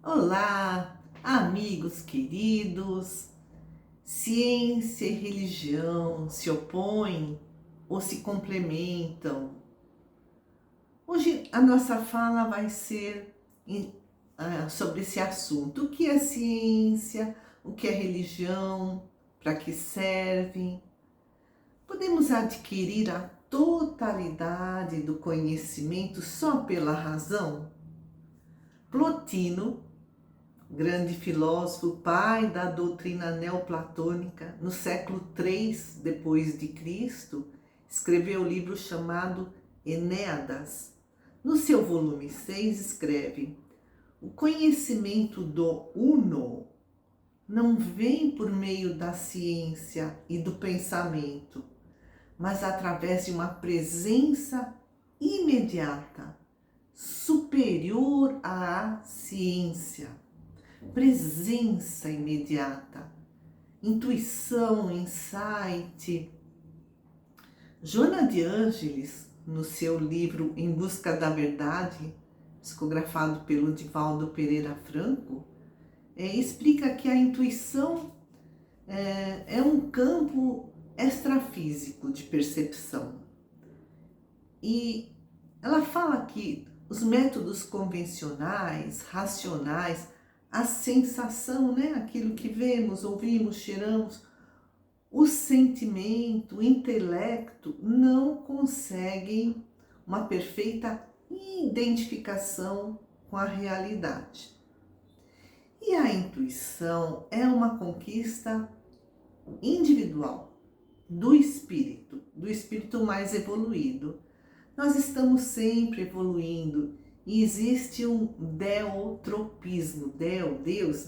Olá, amigos queridos. Ciência e religião se opõem ou se complementam? Hoje a nossa fala vai ser sobre esse assunto. O que é ciência? O que é religião? Para que servem? Podemos adquirir a totalidade do conhecimento só pela razão? Plotino, grande filósofo, pai da doutrina neoplatônica, no século III depois de Cristo, escreveu um livro chamado Enéadas. No seu volume 6 escreve: o conhecimento do Uno não vem por meio da ciência e do pensamento, mas através de uma presença imediata, superior à ciência. Presença imediata, intuição, insight. Joana de Ângeles, no seu livro Em Busca da Verdade, psicografado pelo Divaldo Pereira Franco, explica que a intuição é um campo extrafísico de percepção. E ela fala que os métodos convencionais, racionais, a sensação, aquilo que vemos, ouvimos, cheiramos, o sentimento, o intelecto não conseguem uma perfeita identificação com a realidade. E a intuição é uma conquista individual do espírito mais evoluído. Nós estamos sempre evoluindo e existe um deotropismo, Deus,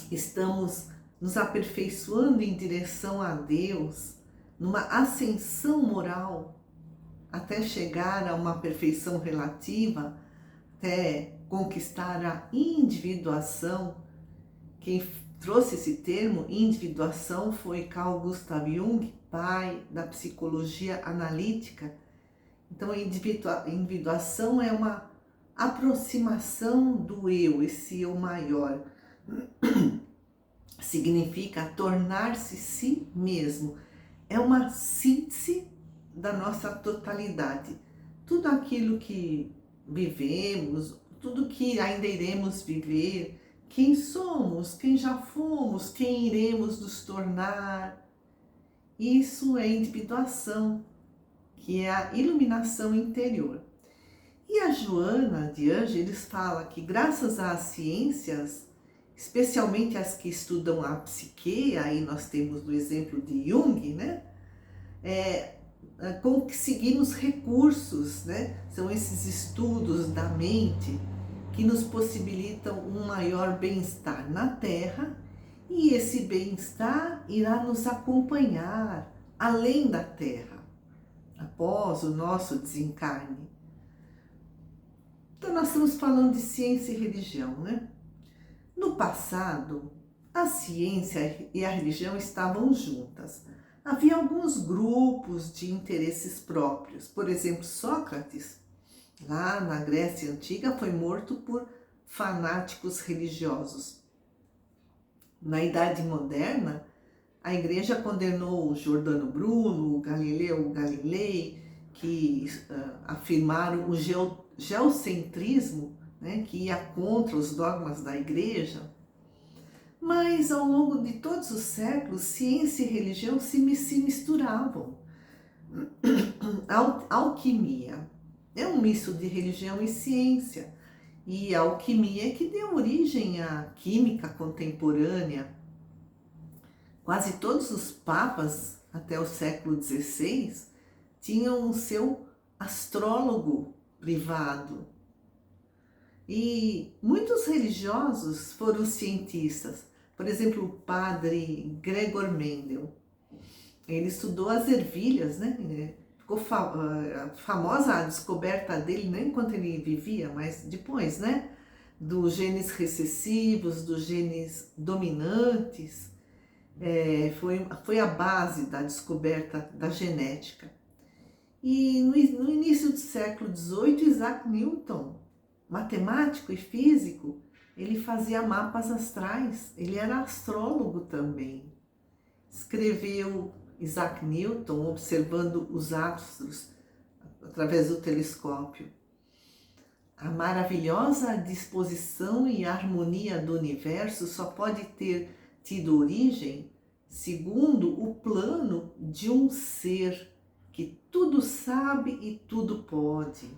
Estamos nos aperfeiçoando em direção a Deus, numa ascensão moral, até chegar a uma perfeição relativa, até conquistar a individuação. Quem trouxe esse termo, individuação, foi Carl Gustav Jung, pai da psicologia analítica. Então, a individuação é uma aproximação do eu, esse eu maior. Significa tornar-se si mesmo. É uma síntese da nossa totalidade. Tudo aquilo que vivemos, tudo que ainda iremos viver, quem somos, quem já fomos, quem iremos nos tornar. Isso é individuação, que é a iluminação interior. E a Joana de Ângeles fala que graças às ciências, especialmente as que estudam a psique, aí nós temos o exemplo de Jung, conseguimos recursos, São esses estudos da mente que nos possibilitam um maior bem-estar na Terra, e esse bem-estar irá nos acompanhar além da Terra, após o nosso desencarne. Então nós estamos falando de ciência e religião, No passado, a ciência e a religião estavam juntas. Havia alguns grupos de interesses próprios. Por exemplo, Sócrates, lá na Grécia Antiga, foi morto por fanáticos religiosos. Na Idade Moderna, a Igreja condenou Giordano Bruno, Galileu Galilei, que afirmaram o geocentrismo, que ia contra os dogmas da Igreja. Mas ao longo de todos os séculos, ciência e religião se misturavam. A alquimia é um misto de religião e ciência. E a alquimia é que deu origem à química contemporânea. Quase todos os papas, até o século XVI, tinham o seu astrólogo privado. E muitos religiosos foram cientistas. Por exemplo, o padre Gregor Mendel. Ele estudou as ervilhas, Ficou famosa a descoberta dele, não enquanto ele vivia, mas depois, Dos genes recessivos, dos genes dominantes. Foi a base da descoberta da genética. E no início do século XVIII, Isaac Newton matemático e físico, ele fazia mapas astrais, ele era astrólogo também. Escreveu Isaac Newton observando os astros através do telescópio. A maravilhosa disposição e harmonia do universo só pode ter tido origem segundo o plano de um ser que tudo sabe e tudo pode.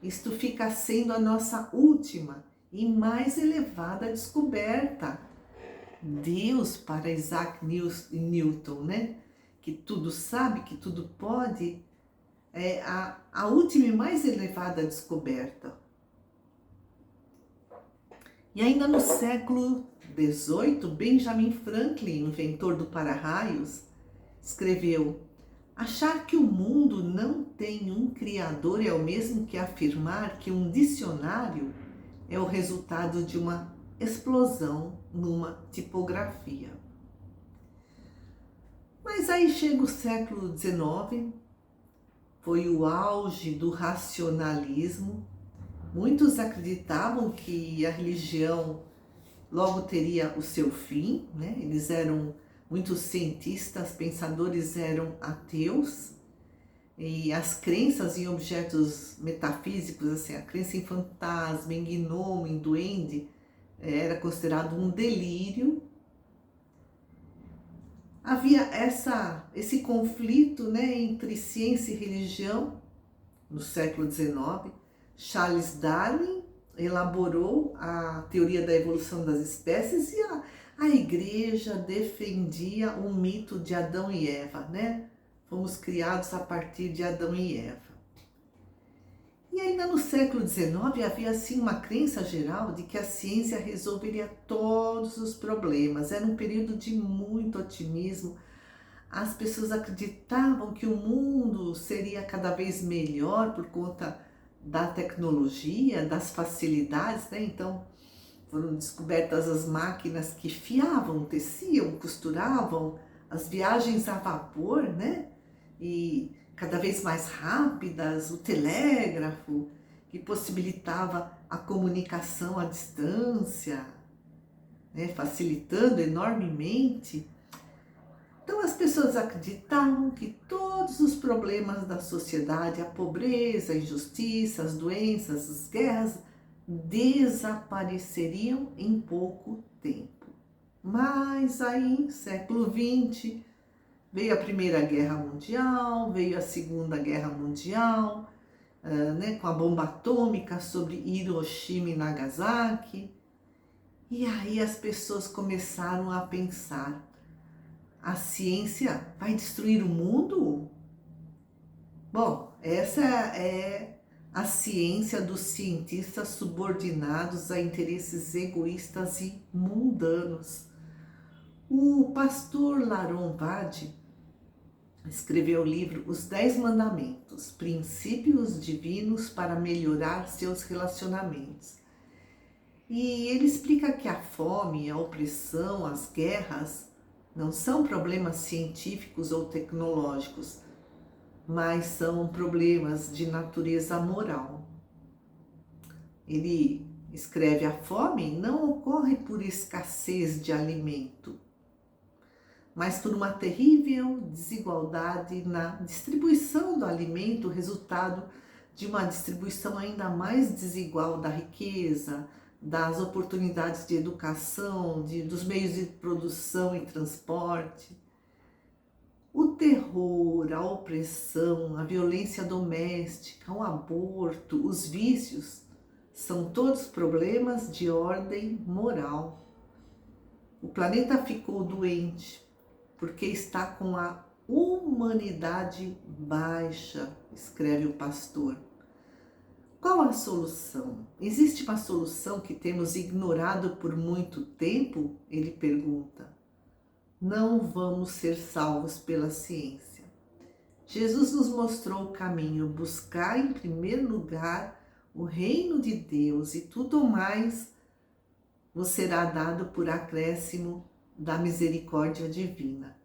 Isto fica sendo a nossa última e mais elevada descoberta. Deus, para Isaac Newton, né? Que tudo sabe, que tudo pode, é a última e mais elevada descoberta. E ainda no século XVIII, Benjamin Franklin, inventor do para-raios, escreveu: achar que o mundo não tem um criador é o mesmo que afirmar que um dicionário é o resultado de uma explosão numa tipografia. Mas aí chega o século XIX, foi o auge do racionalismo. Muitos acreditavam que a religião logo teria o seu fim, né? Muitos cientistas, pensadores eram ateus, e as crenças em objetos metafísicos, assim, a crença em fantasma, em gnomo, em duende, era considerado um delírio. Havia esse conflito, né, entre ciência e religião no século XIX. Charles Darwin elaborou a teoria da evolução das espécies e a igreja defendia o mito de Adão e Eva, né? Fomos criados a partir de Adão e Eva. E ainda no século XIX havia assim uma crença geral de que a ciência resolveria todos os problemas. Era um período de muito otimismo. As pessoas acreditavam que o mundo seria cada vez melhor por conta da tecnologia, das facilidades, né? Então foram descobertas as máquinas que fiavam, teciam, costuravam, as viagens a vapor, né? E cada vez mais rápidas, o telégrafo, que possibilitava a comunicação à distância, né? Facilitando enormemente. Então as pessoas acreditavam que todos os problemas da sociedade, a pobreza, a injustiça, as doenças, as guerras, desapareceriam em pouco tempo. Mas aí, século XX, veio a Primeira Guerra Mundial, veio a Segunda Guerra Mundial, né, com a bomba atômica sobre Hiroshima e Nagasaki. E aí as pessoas começaram a pensar: a ciência vai destruir o mundo? Bom, essa é a ciência dos cientistas subordinados a interesses egoístas e mundanos. O pastor Laron Vade escreveu o livro Os 10 Mandamentos, Princípios Divinos para Melhorar Seus Relacionamentos. E ele explica que a fome, a opressão, as guerras não são problemas científicos ou tecnológicos, mas são problemas de natureza moral. Ele escreve: a fome não ocorre por escassez de alimento, mas por uma terrível desigualdade na distribuição do alimento, resultado de uma distribuição ainda mais desigual da riqueza, das oportunidades de educação, dos meios de produção e transporte. O terror, a opressão, a violência doméstica, o aborto, os vícios, são todos problemas de ordem moral. O planeta ficou doente porque está com a humanidade baixa, escreve o pastor. Qual a solução? Existe uma solução que temos ignorado por muito tempo? Ele pergunta. Não vamos ser salvos pela ciência. Jesus nos mostrou o caminho: buscar em primeiro lugar o reino de Deus e tudo mais vos será dado por acréscimo da misericórdia divina.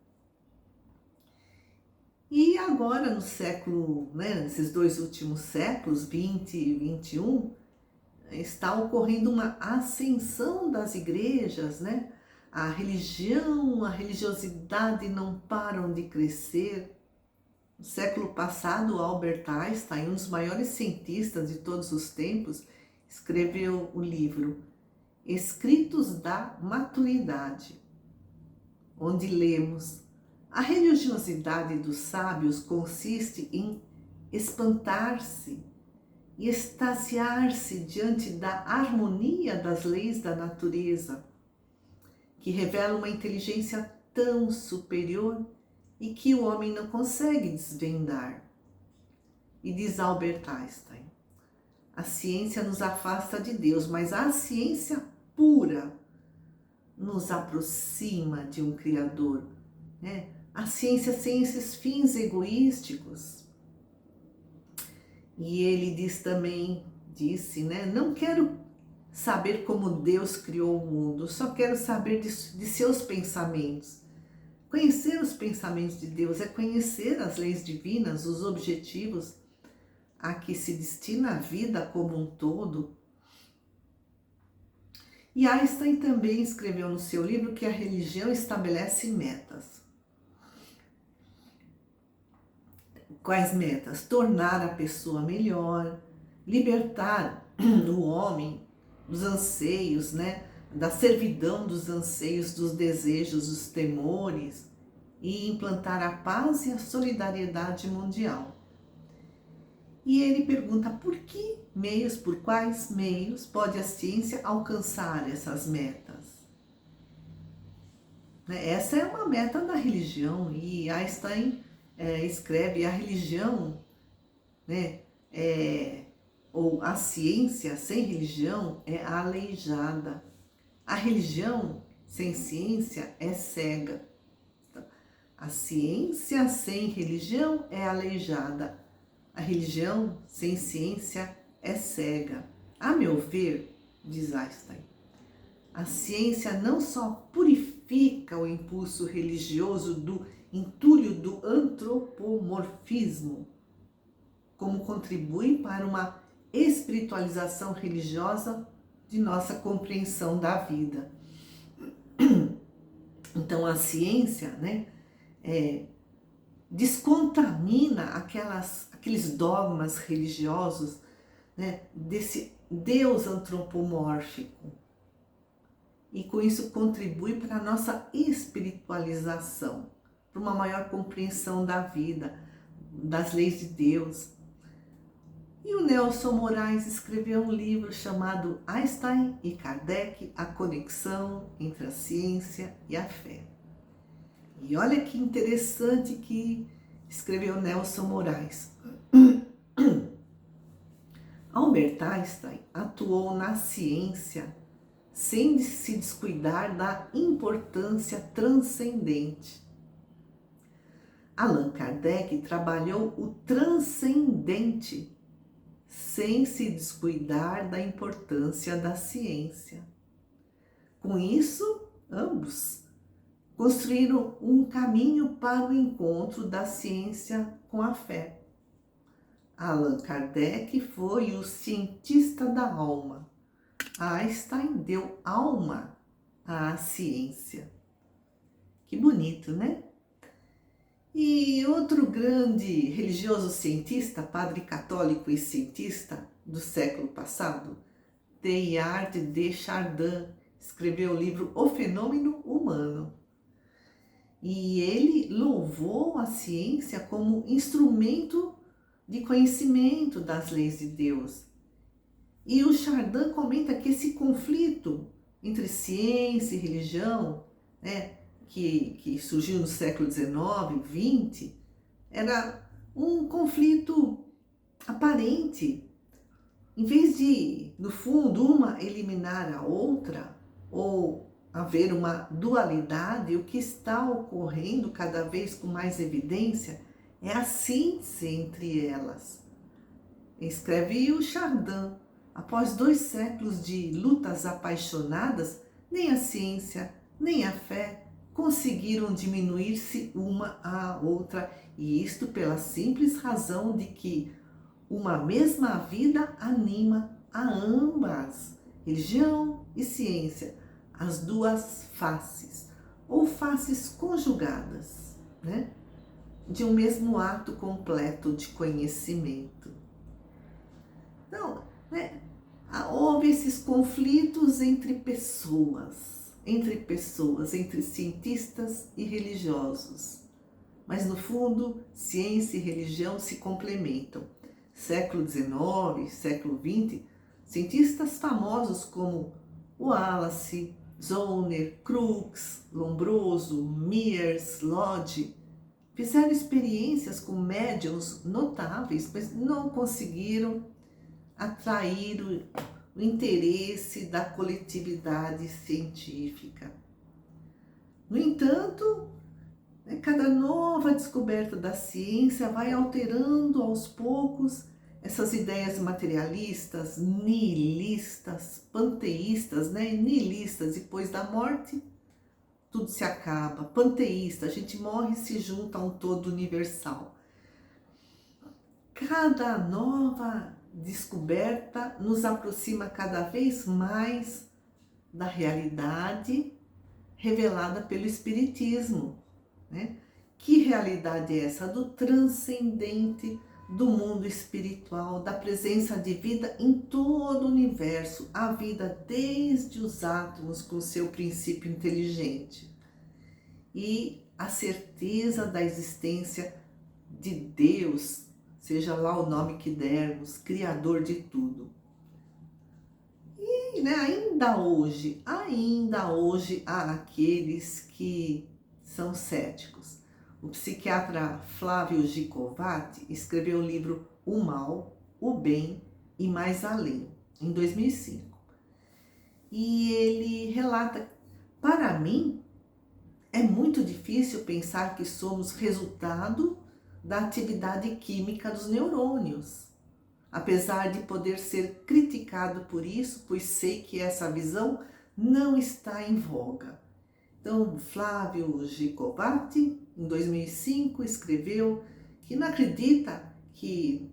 E agora no século, né, nesses dois últimos séculos, 20 e 21, está ocorrendo uma ascensão das igrejas, né? A religião, a religiosidade não param de crescer. No século passado, Albert Einstein, um dos maiores cientistas de todos os tempos, escreveu o livro Escritos da Maturidade, onde lemos: a religiosidade dos sábios consiste em espantar-se e extasiar-se diante da harmonia das leis da natureza, que revela uma inteligência tão superior e que o homem não consegue desvendar. E diz Albert Einstein: a ciência nos afasta de Deus, mas a ciência pura nos aproxima de um Criador, né? A ciência sem esses fins egoísticos. E ele disse, né? Não quero saber como Deus criou o mundo, só quero saber de seus pensamentos. Conhecer os pensamentos de Deus é conhecer as leis divinas, os objetivos a que se destina a vida como um todo. E Einstein também escreveu no seu livro que a religião estabelece metas. Quais metas? Tornar a pessoa melhor, libertar o homem dos anseios, né? Da servidão dos anseios, dos desejos, dos temores, e implantar a paz e a solidariedade mundial. E ele pergunta por que meios, por quais meios pode a ciência alcançar essas metas? Essa é uma meta da religião, e Einstein escreve: a religião, né, ou a ciência sem religião é aleijada. A religião sem ciência é cega. A ciência sem religião é aleijada. A religião sem ciência é cega. A meu ver, diz Einstein, a ciência não só purifica o impulso religioso do entulho do antropomorfismo, como contribui para uma espiritualização religiosa de nossa compreensão da vida. Então a ciência, né, descontamina aqueles dogmas religiosos, né, desse Deus antropomórfico, e com isso contribui para a nossa espiritualização, para uma maior compreensão da vida, das leis de Deus. E o Nelson Moraes escreveu um livro chamado Einstein e Kardec, a conexão entre a ciência e a fé. E olha que interessante que escreveu Nelson Moraes. Albert Einstein atuou na ciência sem se descuidar da importância transcendente. Allan Kardec trabalhou o transcendente sem se descuidar da importância da ciência. Com isso, ambos construíram um caminho para o encontro da ciência com a fé. Allan Kardec foi o cientista da alma. Einstein deu alma à ciência. Que bonito, né? E outro grande religioso cientista, padre católico e cientista do século passado, Teilhard de Chardin, escreveu o livro O Fenômeno Humano. E ele louvou a ciência como instrumento de conhecimento das leis de Deus. E o Chardin comenta que esse conflito entre ciência e religião, né, que surgiu no século XIX, XX, era um conflito aparente. Em vez de, no fundo, uma eliminar a outra, ou haver uma dualidade, o que está ocorrendo cada vez com mais evidência é a síntese entre elas. Escreve o Chardin: após 2 séculos de lutas apaixonadas, nem a ciência, nem a fé conseguiram diminuir-se uma à outra, e isto pela simples razão de que uma mesma vida anima a ambas, religião e ciência, as duas faces, ou faces conjugadas, né, de um mesmo ato completo de conhecimento. Então, né, houve esses conflitos entre pessoas, entre cientistas e religiosos. Mas, no fundo, ciência e religião se complementam. Século XIX, século XX, cientistas famosos como Wallace, Zollner, Crookes, Lombroso, Mears, Lodge, fizeram experiências com médiums notáveis, mas não conseguiram atrair o interesse da coletividade científica. No entanto, cada nova descoberta da ciência vai alterando aos poucos essas ideias materialistas, nihilistas, panteístas, nihilistas, depois da morte tudo se acaba, panteísta, a gente morre e se junta a um todo universal. Cada nova descoberta nos aproxima cada vez mais da realidade revelada pelo Espiritismo, né? Que realidade é essa? Do transcendente, do mundo espiritual, da presença de vida em todo o universo, a vida desde os átomos com seu princípio inteligente, e a certeza da existência de Deus, seja lá o nome que dermos, Criador de tudo. E ainda hoje há aqueles que são céticos. O psiquiatra Flávio Gikovati escreveu o livro O Mal, o Bem e Mais Além, em 2005. E ele relata: para mim, é muito difícil pensar que somos resultado da atividade química dos neurônios, apesar de poder ser criticado por isso, pois sei que essa visão não está em voga. Então, Flávio Gikovati, em 2005, escreveu que não acredita que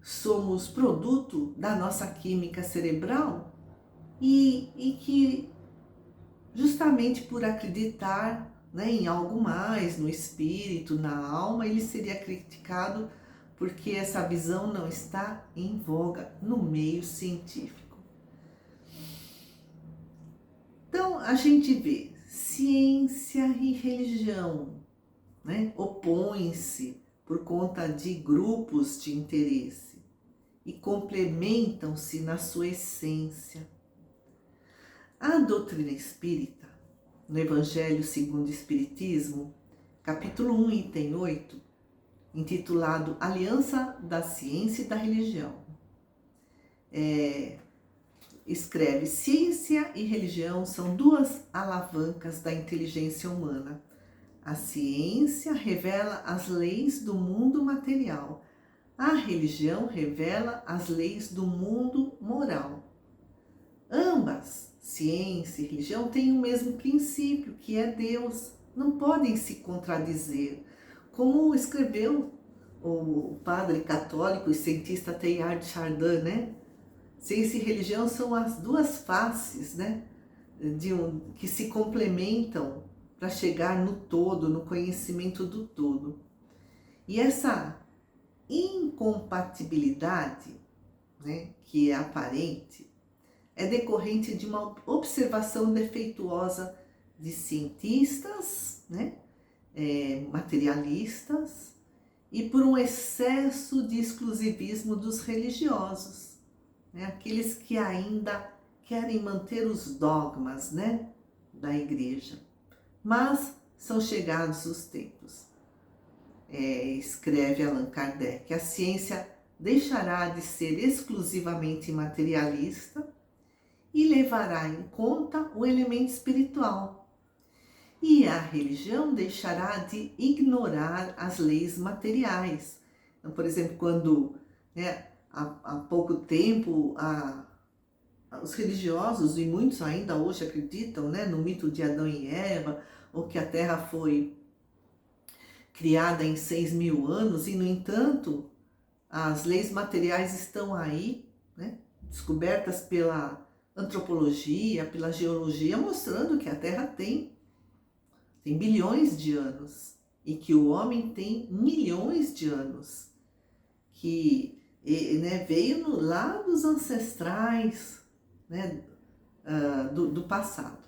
somos produto da nossa química cerebral e que, justamente por acreditar em algo mais, no espírito, na alma, ele seria criticado porque essa visão não está em voga no meio científico. Então, a gente vê ciência e religião opõem-se por conta de grupos de interesse e complementam-se na sua essência. A doutrina espírita, no Evangelho segundo o Espiritismo, capítulo 1, item 8, intitulado Aliança da Ciência e da Religião, escreve: ciência e religião são duas alavancas da inteligência humana. A ciência revela as leis do mundo material. A religião revela as leis do mundo moral. Ambas, ciência e religião, têm o mesmo princípio, que é Deus. Não podem se contradizer. Como escreveu o padre católico e cientista Teilhard de Chardin, ciência e religião são as duas faces, que se complementam para chegar no todo, no conhecimento do todo. E essa incompatibilidade, que é aparente, é decorrente de uma observação defeituosa de cientistas, materialistas, e por um excesso de exclusivismo dos religiosos, aqueles que ainda querem manter os dogmas da igreja. Mas são chegados os tempos. Escreve Allan Kardec: a ciência deixará de ser exclusivamente materialista e levará em conta o elemento espiritual. E a religião deixará de ignorar as leis materiais. Então, por exemplo, quando há pouco tempo os religiosos, e muitos ainda hoje acreditam no mito de Adão e Eva, ou que a Terra foi criada em 6.000 anos, e no entanto as leis materiais estão aí, descobertas pela antropologia, pela geologia, mostrando que a Terra tem bilhões de anos e que o homem tem milhões de anos, que né, veio lá dos ancestrais, né, do passado,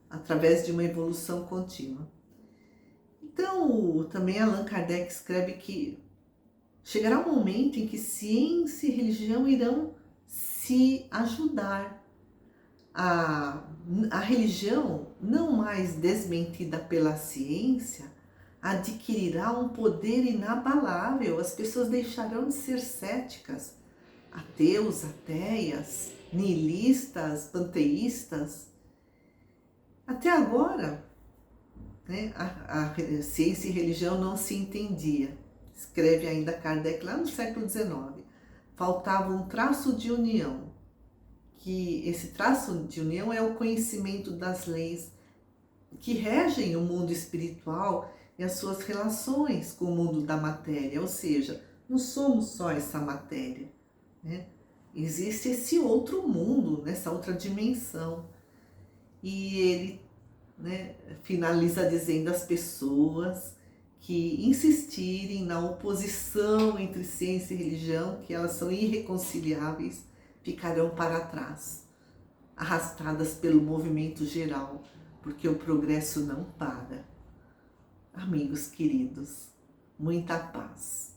através de uma evolução contínua. Então, também Allan Kardec escreve que chegará um momento em que ciência e religião irão se ajudar. A religião, não mais desmentida pela ciência, adquirirá um poder inabalável. As pessoas deixarão de ser céticas, ateus, ateias, nihilistas, panteístas. Até agora, né, a ciência e religião não se entendia. Escreve ainda Kardec lá no século XIX. Faltava um traço de união, que esse traço de união é o conhecimento das leis que regem o mundo espiritual e as suas relações com o mundo da matéria, ou seja, não somos só essa matéria, né? Existe esse outro mundo, essa outra dimensão. E ele, né, finaliza dizendo às pessoas que insistirem na oposição entre ciência e religião, que elas são irreconciliáveis, ficarão para trás, arrastadas pelo movimento geral, porque o progresso não para. Amigos queridos, muita paz.